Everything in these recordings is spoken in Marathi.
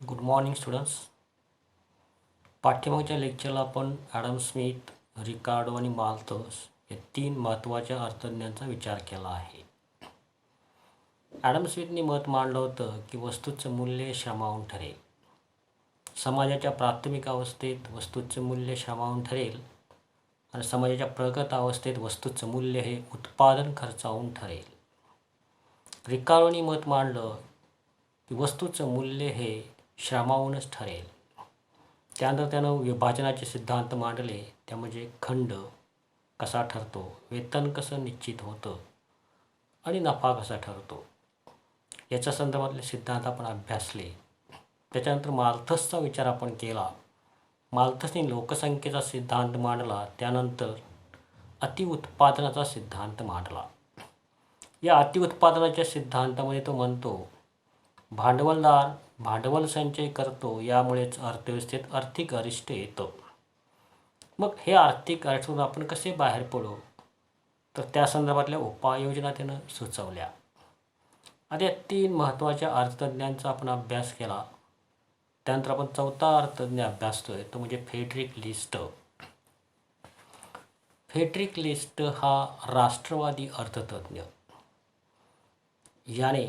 Good morning students. पाठ्यमागच्या लेक्चरला आपण ॲडम स्मिथ, रिकार्डो आणि माल्थस या तीन महत्त्वाच्या अर्थज्ञांचा विचार केला आहे. ॲडम स्मिथने मत मांडलं होतं की वस्तूचं मूल्य श्रमाहून ठरेल. समाजाच्या प्राथमिक अवस्थेत वस्तूचं मूल्य श्रमाहून ठरेल आणि समाजाच्या प्रगत अवस्थेत वस्तूचं मूल्य हे उत्पादन खर्चाहून ठरेल. रिकार्डोनी मत मांडलं की वस्तूचं मूल्य हे श्रमाहूनच ठरेल. त्यानंतर त्यानं विभाजनाचे सिद्धांत मांडले, त्या म्हणजे खंड कसा ठरतो, वेतन कसं निश्चित होतं आणि नफा कसा ठरतो याच्या संदर्भातले सिद्धांत आपण अभ्यासले. त्याच्यानंतर माल्थसचा विचार आपण केला. माल्थसने लोकसंख्येचा सिद्धांत मांडला. त्यानंतर अतिउत्पादनाचा सिद्धांत मांडला. या अतिउत्पादनाच्या सिद्धांतामध्ये तो म्हणतो भांडवलदार भांडवल संचय करतो, यामुळेच अर्थव्यवस्थेत आर्थिक अरिष्ट येतं. मग हे आर्थिक अरिष्टातून आपण कसे बाहेर पडू, तर त्या संदर्भातल्या उपाययोजना त्यानं सुचवल्या. आता या तीन महत्त्वाच्या अर्थज्ञांचा आपण अभ्यास केला. त्यानंतर आपण चौथा अर्थज्ञ अभ्यासतोय, तो म्हणजे फ्रेडरिक लिस्ट. फ्रेडरिक लिस्ट हा राष्ट्रवादी अर्थतज्ञ. याने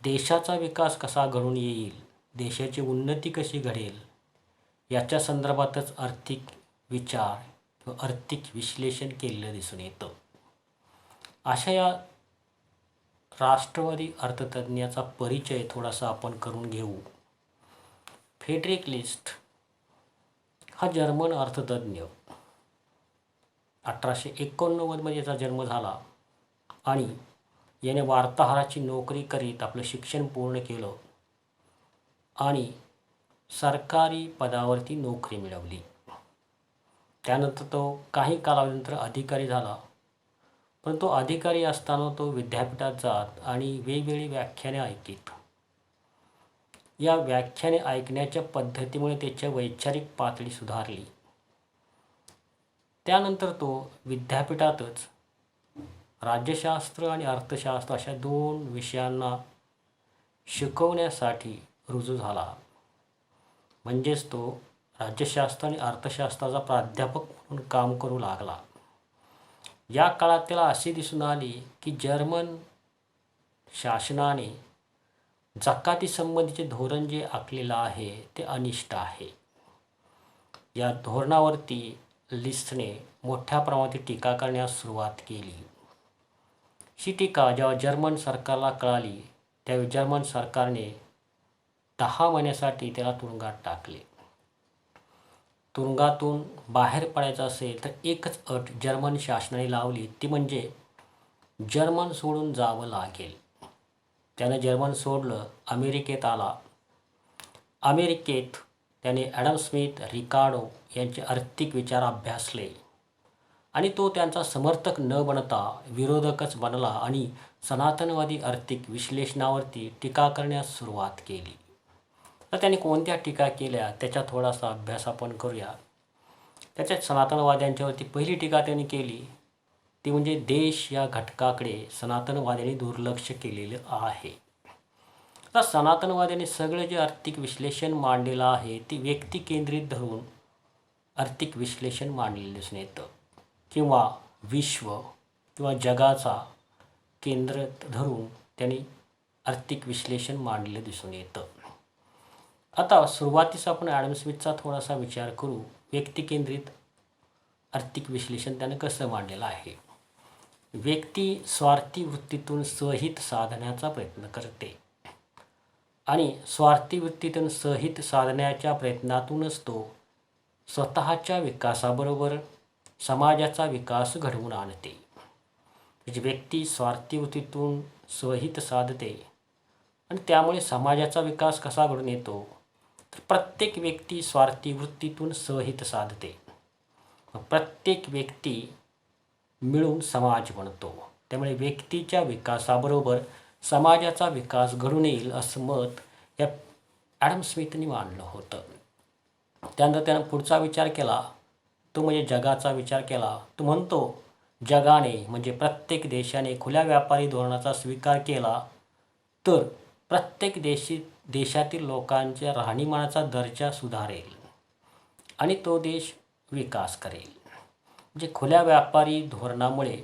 देशाचा विकास कसा घडून येईल, देशाची उन्नती कशी घडेल याच्या संदर्भातच आर्थिक विचार किंवा आर्थिक विश्लेषण केलेलं दिसून येतं. अशा या राष्ट्रवादी अर्थतज्ञाचा परिचय थोडासा आपण करून घेऊ. फ्रेडरिक लिस्ट हा जर्मन अर्थतज्ञ. 1889 याचा जन्म झाला आणि याने वार्ताहराची नोकरी करीत आपलं शिक्षण पूर्ण केलं आणि सरकारी पदावरती नोकरी मिळवली. त्यानंतर तो काही कालावधीनंतर अधिकारी झाला. पण तो अधिकारी असताना तो विद्यापीठात जात आणि वेगवेगळी व्याख्याने ऐकीत. या व्याख्याने ऐकण्याच्या पद्धतीमुळे त्याच्या वैचारिक पातळी सुधारली. त्यानंतर तो विद्यापीठातच राज्यशास्त्र आणि अर्थशास्त्र अशा दोन विषयांना शिकवण्यासाठी रुजू झाला. म्हणजेच तो राज्यशास्त्र आणि अर्थशास्त्राचा प्राध्यापक म्हणून काम करू लागला. या काळात त्याला असे दिसून आले की जर्मन शासनाने जकाती संबंधीचे धोरण जे आखलेलं आहे ते अनिष्ट आहे. या धोरणावरती लिस्टने मोठ्या प्रमाणात टीका करण्यास सुरुवात केली. ही टीका जेव्हा जर्मन सरकारला कळाली त्यावेळी जर्मन सरकारने 10 महिन्यासाठी त्याला तुरुंगात टाकले. तुरुंगातून बाहेर पडायचं असेल तर एकच अट जर्मन शासनाने लावली, ती म्हणजे जर्मन सोडून जावं लागेल. त्यानं जर्मन सोडलं, अमेरिकेत आला. अमेरिकेत त्याने ॲडम स्मिथ, रिकार्डो यांचे आर्थिक विचार अभ्यासले आणि तो त्यांचा समर्थक न बनता विरोधकच बनला आणि सनातनवादी आर्थिक विश्लेषणावरती टीका करण्यास सुरुवात केली. तर त्याने कोणत्या टीका केल्या त्याचा थोडासा अभ्यास आपण करूया. त्याच्यात सनातनवाद्यांच्यावरती पहिली टीका त्यांनी केली ती म्हणजे देश या घटकाकडे सनातनवाद्यांनी दुर्लक्ष केलेलं आहे. तर सनातनवाद्यांनी सगळं जे आर्थिक विश्लेषण मांडलेलं आहे ती व्यक्ती केंद्रित धरून आर्थिक विश्लेषण मांडलेलं दिसून येतं किंवा विश्व किंवा जगाचा केंद्र धरून त्यांनी आर्थिक विश्लेषण मांडलेलं दिसून येतं. आता सुरुवातीस आपण ॲडम स्मिथचा थोडासा विचार करू. व्यक्तिकेंद्रित आर्थिक विश्लेषण त्यानं कसं मांडलेलं आहे. व्यक्ती स्वार्थी वृत्तीतून स्वहित साधण्याचा प्रयत्न करते आणि स्वार्थी वृत्तीतून स्वहित साधण्याच्या प्रयत्नातूनच तो स्वतःच्या विकासाबरोबर समाजाचा विकास घडवून आणते. म्हणजे व्यक्ती स्वार्थी वृत्तीतून स्वहित साधते आणि त्यामुळे समाजाचा विकास कसा घडून येतो, तर प्रत्येक व्यक्ती स्वार्थी वृत्तीतून स्वहित साधते. प्रत्येक व्यक्ती मिळून समाज बनतो. त्यामुळे व्यक्तीच्या विकासाबरोबर समाजाचा विकास घडून येईल असं मत या ॲडम स्मिथने मांडलं होतं. त्यानंतर त्यानं पुढचा विचार केला तो म्हणजे जगाचा विचार केला. तो म्हणतो जगाने म्हणजे प्रत्येक देशाने खुल्या व्यापारी धोरणाचा स्वीकार केला तर प्रत्येक देशातील लोकांच्या राहणीमानाचा दर्जा सुधारेल आणि तो देश विकास करेल. म्हणजे खुल्या व्यापारी धोरणामुळे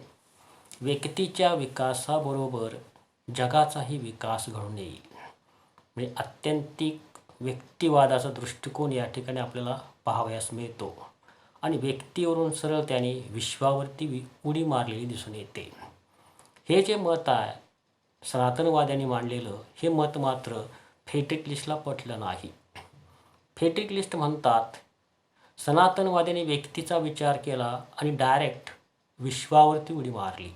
व्यक्तीच्या विकासाबरोबर जगाचाही विकास घडून येईल. म्हणजे आत्यंतिक व्यक्तिवादाचा दृष्टिकोन या ठिकाणी आपल्याला पाहावयास मिळतो आणि व्यक्तीवरून सरळ त्याने विश्वावरती उडी मारलेली दिसून येते. हे जे मत आहे सनातनवाद्यांनी मांडलेलं, हे मत मात्र फ्रेडरिक लिस्टला पटलं नाही. फ्रेडरिक लिस्ट म्हणतात, सनातनवाद्यांनी व्यक्तीचा विचार केला आणि डायरेक्ट विश्वावरती उडी मारली.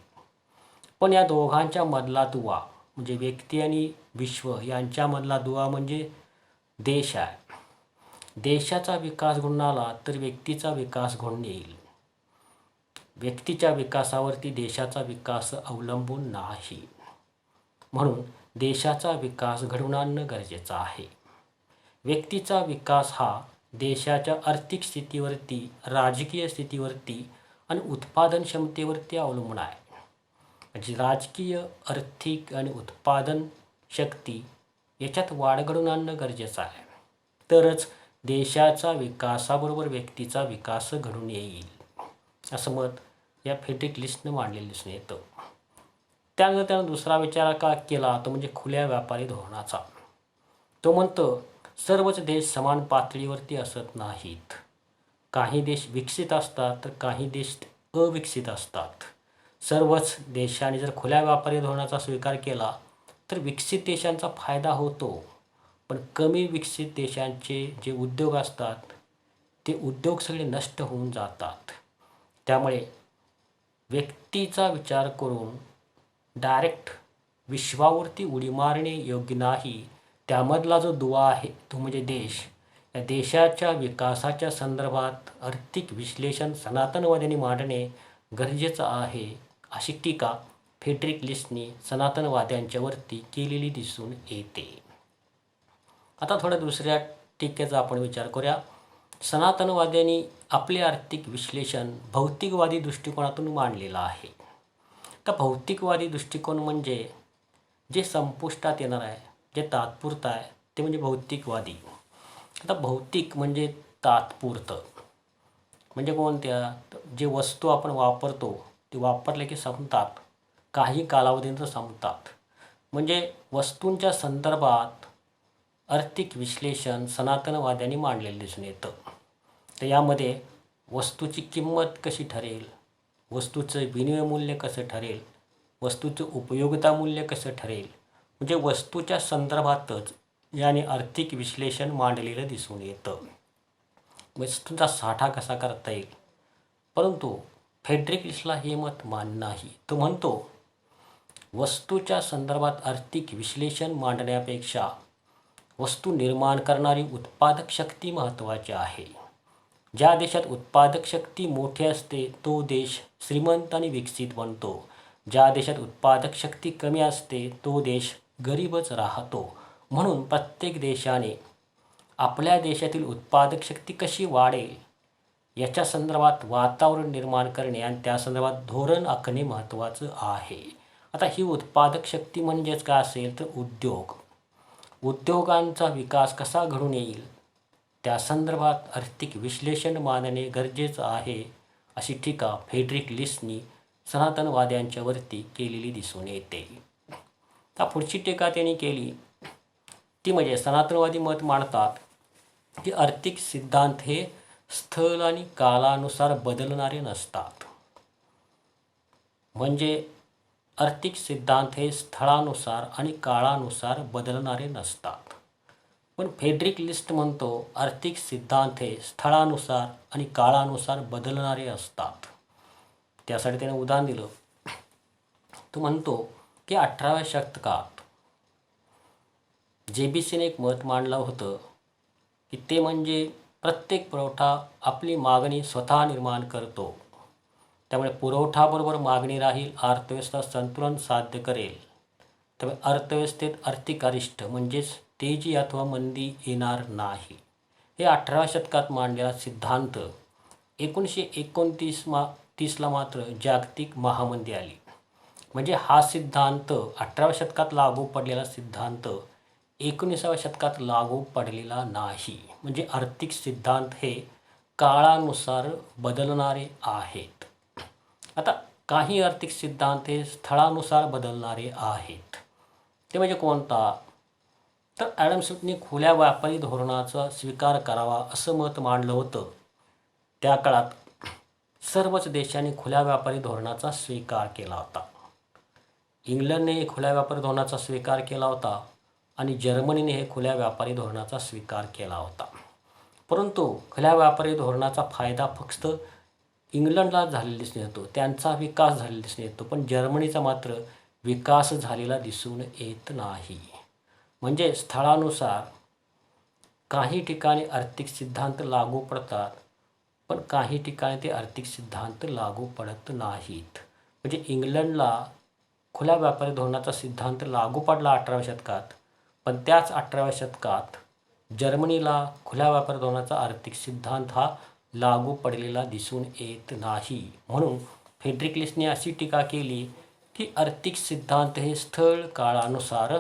पण या दोघांच्या मधला दुवा म्हणजे व्यक्ती आणि विश्व यांच्यामधला दुवा म्हणजे देश आहे. देशाचा विकास घडून आला तर व्यक्तीचा विकास घडून येईल. व्यक्तीच्या विकासावरती देशाचा विकास अवलंबून नाही. म्हणून देशाचा विकास घडवून आणणं गरजेचं आहे. व्यक्तीचा विकास हा देशाच्या आर्थिक स्थितीवरती, राजकीय स्थितीवरती आणि उत्पादन क्षमतेवरती अवलंबून आहे. म्हणजे राजकीय, आर्थिक आणि उत्पादन शक्ती याच्यात वाढ घडवून आणणं गरजेचं आहे. तरच देशाचा विकासाबरोबर व्यक्तीचा विकास घडून येईल, असं मत या फ्रेडरिक लिस्टनं मांडलेलं दिसून येतं. त्यानंतर त्यानं दुसरा विचार का केला तो म्हणजे खुल्या व्यापारी धोरणाचा. तो म्हणतो, सर्वच देश समान पातळीवरती असत नाहीत. काही देश विकसित असतात तर काही देश अविकसित असतात. सर्वच देशांनी जर खुल्या व्यापारी धोरणाचा स्वीकार केला तर विकसित देशांचा फायदा होतो, पण कमी विकसित देशांचे जे उद्योग असतात ते उद्योग सगळे नष्ट होऊन जातात. त्यामुळे व्यक्तीचा विचार करून डायरेक्ट विश्वावरती उडी मारणे योग्य नाही. त्यामधला जो दुवा आहे तो म्हणजे देश. या देशाच्या विकासाच्या संदर्भात आर्थिक विश्लेषण सनातनवाद्यांनी मांडणे गरजेचं आहे, अशी टीका फ्रेडरिक लिस्टने सनातनवाद्यांच्यावरती केलेली दिसून येते. आता थोड्या दुसऱ्या टीकेचा आपण विचार करूया. सनातनवाद्यांनी आपले आर्थिक विश्लेषण भौतिकवादी दृष्टिकोनातून मांडलेलं आहे. तर भौतिकवादी दृष्टिकोन म्हणजे जे संपुष्टात येणार आहे, जे तात्पुरतं आहे ते म्हणजे भौतिकवादी. आता भौतिक म्हणजे तात्पुरतं म्हणजे कोणत्या, जे वस्तू आपण वापरतो ते वापरले की संपतात, काही कालावधीनंतर संपतात. म्हणजे वस्तूंच्या संदर्भात आर्थिक विश्लेषण सनातनवाद्यांनी मांडलेलं दिसून येतं. तर यामध्ये वस्तूची किंमत कशी ठरेल, वस्तूचं विनिमय मूल्य कसं ठरेल, वस्तूचं उपयोगिता मूल्य कसं ठरेल, म्हणजे वस्तूच्या संदर्भातच याने आर्थिक विश्लेषण मांडलेलं दिसून येतं. वस्तूंचा साठा कसा करता येईल. परंतु फ्रेडरिक लिस्टला हे मत मान्य नाही. तो म्हणतो, वस्तूच्या संदर्भात आर्थिक विश्लेषण मांडण्यापेक्षा वस्तू निर्माण करणारी उत्पादक शक्ती महत्त्वाची आहे. ज्या देशात उत्पादक शक्ती मोठी असते तो देश श्रीमंत आणि विकसित बनतो. ज्या देशात उत्पादक शक्ती कमी असते तो देश गरीबच राहतो. म्हणून प्रत्येक देशाने आपल्या देशातील उत्पादक शक्ती कशी वाढेल याच्या संदर्भात वातावरण निर्माण करणे आणि त्या संदर्भात धोरण आखणे महत्त्वाचं आहे. आता ही उत्पादक शक्ती म्हणजेच काय असेल तर उद्योग. उद्योगांचा विकास कसा घडून येईल त्या संदर्भात आर्थिक विश्लेषण मांडणे गरजेचं आहे, अशी टीका फ्रेडरिक लिस्टनी सनातनवाद्यांच्यावरती केलेली दिसून येते. आता पुढची टीका त्यांनी केली ती म्हणजे सनातनवादी मत मांडतात की आर्थिक सिद्धांत हे स्थळ आणि कालानुसार बदलणारे नसतात. म्हणजे आर्थिक सिद्धांत हे स्थळानुसार आणि काळानुसार बदलणारे नसतात. पण फ्रेडरिक लिस्ट म्हणतो आर्थिक सिद्धांत हे स्थळानुसार आणि काळानुसार बदलणारे असतात. त्यासाठी त्याने उदाहरण दिलं. तो म्हणतो की 18व्या शतकात JBCने एक मत मांडलं होतं की ते म्हणजे प्रत्येक पुरवठा आपली मागणी स्वतः निर्माण करतो. त्यामुळे पुरवठाबरोबर मागणी राहील, अर्थव्यवस्था संतुलन साध्य करेल. त्यामुळे अर्थव्यवस्थेत आर्थिक अरिष्ट म्हणजेच तेजी अथवा मंदी येणार नाही. हे 18व्या शतकात मांडलेला सिद्धांत 1929ला मात्र जागतिक महामंदी आली. म्हणजे हा सिद्धांत 18व्या शतकात लागू पडलेला सिद्धांत 19व्या शतकात लागू पडलेला नाही. म्हणजे आर्थिक सिद्धांत हे काळानुसार बदलणारे आहेत. आता काही आर्थिक सिद्धांत हे स्थळानुसार बदलणारे आहेत. ते म्हणजे कोणता? तर ॲडम स्मिथने खुल्या व्यापारी धोरणाचा स्वीकार करावा असं मत मांडलं होतं. त्या काळात सर्वच देशांनी खुल्या व्यापारी धोरणाचा स्वीकार केला होता. इंग्लंडने खुल्या व्यापारी धोरणाचा स्वीकार केला होता आणि जर्मनीने हे खुल्या व्यापारी धोरणाचा स्वीकार केला होता. परंतु खुल्या व्यापारी धोरणाचा फायदा फक्त इंग्लंडला झालेला दिसून येतो, त्यांचा विकास झालेला दिसून येतो, पण जर्मनीचा मात्र विकास झालेला दिसून येत नाही. म्हणजे स्थळानुसार काही ठिकाणी आर्थिक सिद्धांत लागू पडतात, पण काही ठिकाणी ते आर्थिक सिद्धांत लागू पडत नाहीत. म्हणजे इंग्लंडला खुल्या व्यापारी धोरणाचा सिद्धांत लागू पडला 18व्या शतकात, पण त्याच 18व्या शतकात जर्मनीला खुल्या व्यापारी धोरणाचा आर्थिक सिद्धांत हा लागू पडलेला दिसून येत नाही. म्हणून फ्रेडरिक लिस्टने अशी टीका केली की आर्थिक सिद्धांत हे स्थळ काळानुसार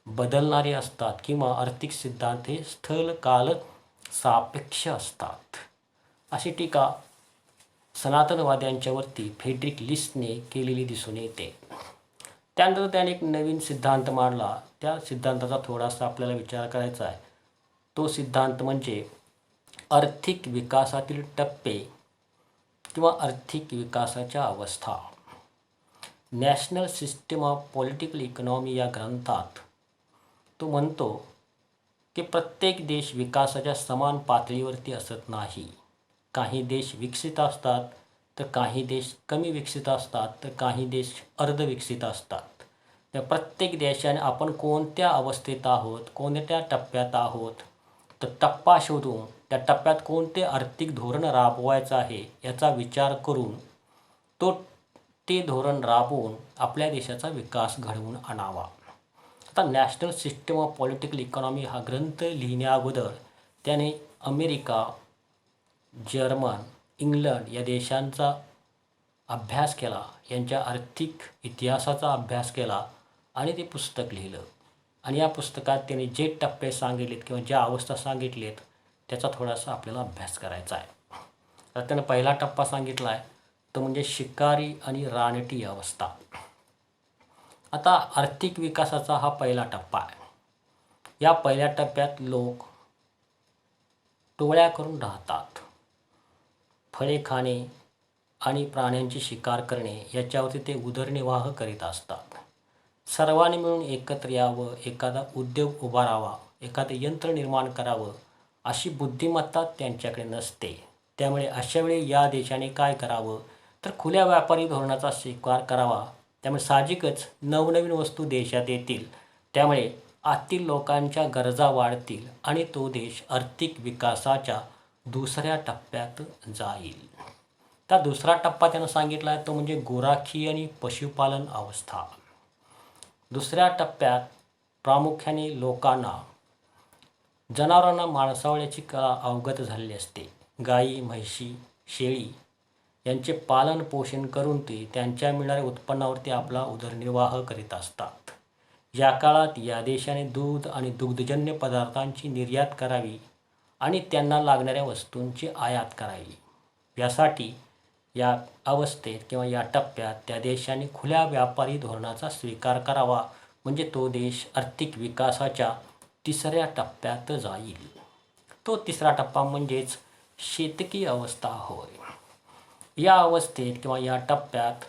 बदलणारे असतात किंवा आर्थिक सिद्धांत हे स्थळ काल सापेक्ष असतात. अशी टीका सनातनवाद्यांच्यावरती फ्रेडरिक लिस्टने केलेली दिसून येते. त्यानंतर त्याने एक नवीन सिद्धांत मांडला. त्या सिद्धांताचा थोडासा आपल्याला विचार करायचा आहे. तो सिद्धांत म्हणजे आर्थिक विकासातील टप्पे किंवा आर्थिक विकासाच्या अवस्था. National system of political economy या ग्रंथात तो म्हणतो की प्रत्येक देश विकासाच्या समान पातळीवरती असत नाही. काही देश विकसित असतात, तर काही देश कमी विकसित असतात, तर काही देश अर्धविकसित असतात. त्या प्रत्येक देशाने आपण कोणत्या अवस्थेत आहोत, कोणत्या टप्प्यात आहोत, तर टप्पा शोधून त्या टप्प्यात कोणते आर्थिक धोरण राबवायचं आहे याचा विचार करून ते धोरण राबवून आपल्या देशाचा विकास घडवून आणावा. आता national system of political economy हा ग्रंथ लिहिण्याअगोदर त्याने अमेरिका, जर्मन, इंग्लंड या देशांचा अभ्यास केला, यांच्या आर्थिक इतिहासाचा अभ्यास केला आणि ते पुस्तक लिहिलं. आणि या पुस्तकात त्याने जे टप्पे सांगितलेत किंवा ज्या अवस्था सांगितलेत त्याचा थोडासा आपल्याला अभ्यास करायचा आहे. तर त्यानं पहिला टप्पा सांगितला आहे तो म्हणजे शिकारी आणि रानटी अवस्था. आता आर्थिक विकासाचा हा पहिला टप्पा आहे. या पहिल्या टप्प्यात लोक टोळ्या करून राहतात. फळे खाणे आणि प्राण्यांची शिकार करणे याच्यावरती ते उदरनिर्वाह करीत असतात. सर्वांनी मिळून एकत्र यावं, एखादा उद्योग उभारावा, एखादं यंत्र निर्माण करावं अशी बुद्धिमत्ता त्यांच्याकडे नसते. त्यामुळे अशावेळी या देशाने काय करावं तर खुल्या व्यापारी धोरणाचा स्वीकार करावा. त्यामुळे साहजिकच नवनवीन वस्तू देशात येतील, त्यामुळे आतील लोकांच्या गरजा वाढतील आणि तो देश आर्थिक विकासाच्या दुसऱ्या टप्प्यात जाईल. त्या दुसरा टप्पा त्यानं सांगितला आहे तो म्हणजे गुराखी आणि पशुपालन अवस्था. दुसऱ्या टप्प्यात प्रामुख्याने लोकांना जनावरांना माणसावळ्याची कला अवगत झालेली असते. गाई, म्हशी, शेळी यांचे पालन पोषण करून ते त्यांच्या मिळणाऱ्या उत्पन्नावरती आपला उदरनिर्वाह करीत असतात. या काळात या देशाने दूध आणि दुग्धजन्य पदार्थांची निर्यात करावी आणि त्यांना लागणाऱ्या वस्तूंची आयात करावी. यासाठी या अवस्थेत किंवा या टप्प्यात त्या देशाने खुल्या व्यापारी धोरणाचा स्वीकार करावा. म्हणजे तो देश आर्थिक विकासाच्या तिसऱ्या टप्प्यात जाईल. तो तिसरा टप्पा म्हणजेच शेतकी अवस्था होय. या अवस्थेत किंवा या टप्प्यात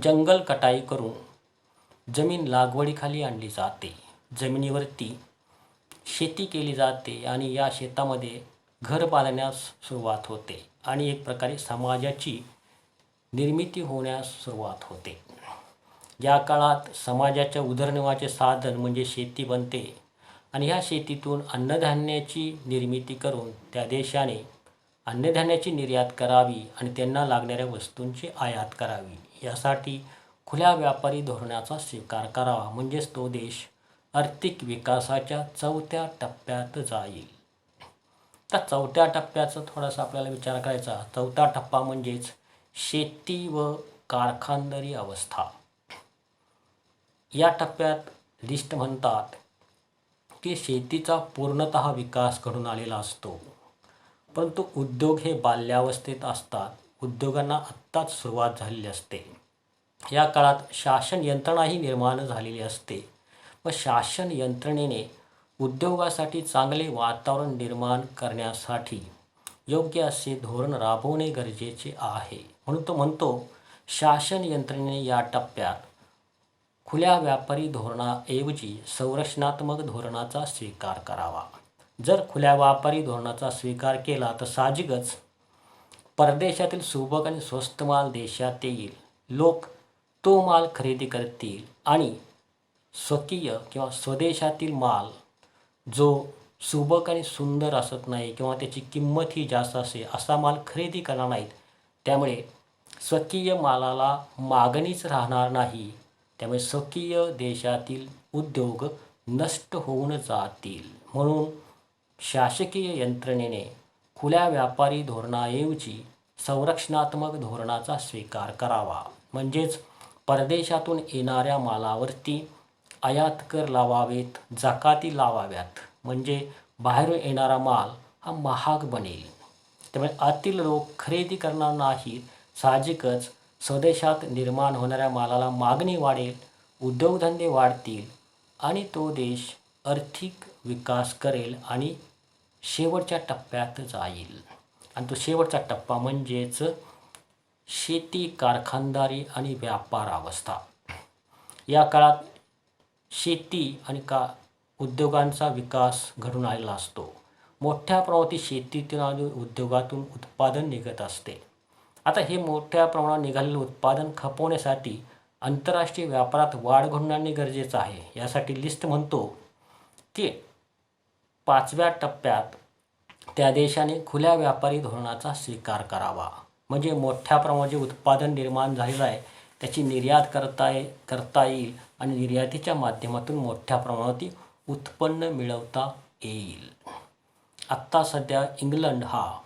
जंगल कटाई करून जमीन लागवडीखाली आणली जाते. जमिनीवरती शेती केली जाते आणि या शेतामध्ये घर बांधण्यास सुरुवात होते आणि एक प्रकारे समाजाची निर्मिती होण्यास सुरुवात होते. या काळात समाजाच्या उदरनिर्वाहाचे साधन म्हणजे शेती बनते आणि ह्या शेतीतून अन्नधान्याची निर्मिती करून त्या देशाने अन्नधान्याची निर्यात करावी आणि त्यांना लागणाऱ्या वस्तूंची आयात करावी. यासाठी खुल्या व्यापारी धोरणाचा स्वीकार करावा. म्हणजेच तो देश आर्थिक विकासाच्या चौथ्या टप्प्यात जाईल. त्या चौथ्या टप्प्याचा थोडासा आपल्याला विचार करायचा. चौथा टप्पा म्हणजेच शेती व कारखानदारी अवस्था. या टप्प्यात लिस्ट म्हणतात की शेतीचा पूर्णतः विकास घडून आलेला असतो, परंतु उद्योग हे बाल्यावस्थेत असतात. उद्योगांना आत्ताच सुरुवात झालेली असते. या काळात शासन यंत्रणाही निर्माण झालेली असते व शासन यंत्रणेने उद्योगासाठी चांगले वातावरण निर्माण करण्यासाठी योग्य असे धोरण राबवणे गरजेचे आहे. म्हणून तो म्हणतो, शासन यंत्रणेने या टप्प्यात खुल्या व्यापारी धोरणाऐवजी संरचनात्मक धोरणाचा स्वीकार करावा. जर खुल्या व्यापारी धोरणाचा स्वीकार केला तर साहजिकच परदेशातील सुबक आणि स्वस्त माल देशात येईल. लोक तो माल खरेदी करतील आणि स्वकीय किंवा स्वदेशातील माल जो सुबक आणि सुंदर असत नाही किंवा त्याची किंमतही जास्त असे असा माल खरेदी करणार नाहीत. त्यामुळे स्वकीय मालाला मागणीच राहणार नाही. त्यामुळे स्वकीय देशातील उद्योग नष्ट होऊन जातील. म्हणून शासकीय यंत्रणेने खुल्या व्यापारी धोरणाऐवजी संरक्षणात्मक धोरणाचा स्वीकार करावा. म्हणजेच परदेशातून येणाऱ्या मालावरती आयात कर लावावेत, जकाती लावाव्यात. म्हणजे बाहेरून येणारा माल हा महाग बनेल. त्यामुळे आतील लोक खरेदी करणार नाहीत. साहजिकच स्वदेशात निर्माण होणाऱ्या मालाला मागणी वाढेल, उद्योगधंदे वाढतील आणि तो देश आर्थिक विकास करेल आणि शेवटच्या टप्प्यात जाईल. आणि तो शेवटचा टप्पा म्हणजेच शेती, कारखानदारी आणि व्यापार अवस्था. या काळात शेती आणि उद्योगांचा विकास घडून आलेला असतो. मोठ्या प्रमाणात शेतीतून आणि उद्योगातून उत्पादन निघत असते. आता हे मोठ्या प्रमाणात निघालेले उत्पादन खपवण्यासाठी आंतरराष्ट्रीय व्यापारात वाढ घडून आणणे गरजेचं आहे. यासाठी लिस्ट म्हणतो की 5व्या टप्प्यात त्या देशाने खुल्या व्यापारी धोरणाचा स्वीकार करावा. म्हणजे मोठ्या प्रमाणात जे उत्पादन निर्माण झालेलं आहे त्याची निर्यात करता येईल आणि निर्यातीच्या माध्यमातून मोठ्या प्रमाणात उत्पन्न मिळवता येईल. आत्ता सध्या इंग्लंड हा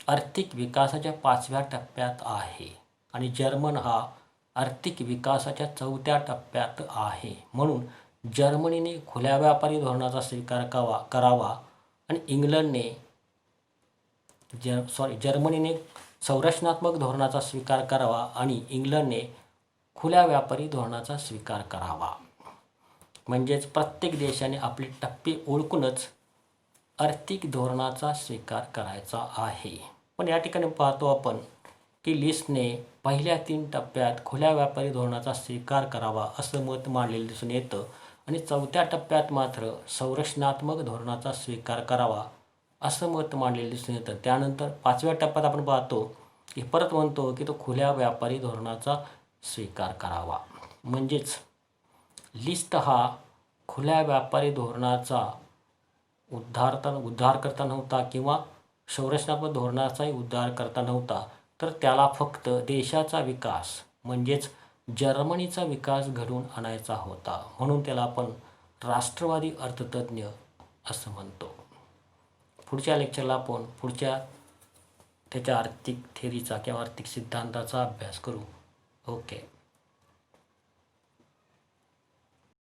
आर्थिक विकासाच्या 5व्या टप्प्यात आहे आणि जर्मन हा आर्थिक विकासाच्या 4थ्या टप्प्यात आहे. म्हणून जर्मनीने खुल्या व्यापारी धोरणाचा स्वीकार करावा आणि जर्मनीने संरचनात्मक धोरणाचा स्वीकार करावा आणि इंग्लंडने खुल्या व्यापारी धोरणाचा स्वीकार करावा. म्हणजेच प्रत्येक देशाने आपले टप्पे ओळखूनच आर्थिक धोरणाचा स्वीकार करायचा आहे. पण या ठिकाणी पाहतो आपण की लिस्टने पहिल्या 3 टप्प्यात खुल्या व्यापारी धोरणाचा स्वीकार करावा असं मत मांडलेलं दिसून येतं आणि 4थ्या टप्प्यात मात्र संरचनात्मक धोरणाचा स्वीकार करावा असं मत मांडलेलं दिसून येतं. त्यानंतर 5व्या टप्प्यात आपण पाहतो की परत म्हणतो की तो खुल्या व्यापारी धोरणाचा स्वीकार करावा. म्हणजेच लिस्ट हा खुल्या व्यापारी धोरणाचा उद्धार करता नव्हता किंवा संरचनात्मक धोरणाचाही उद्धार करता नव्हता, तर त्याला फक्त देशाचा विकास म्हणजेच जर्मनीचा विकास घडवून आणायचा होता. म्हणून त्याला आपण राष्ट्रवादी अर्थतज्ञ असं म्हणतो. पुढच्या लेक्चरला आपण त्याच्या आर्थिक थेरीचा किंवा आर्थिक सिद्धांताचा अभ्यास करू. ओके.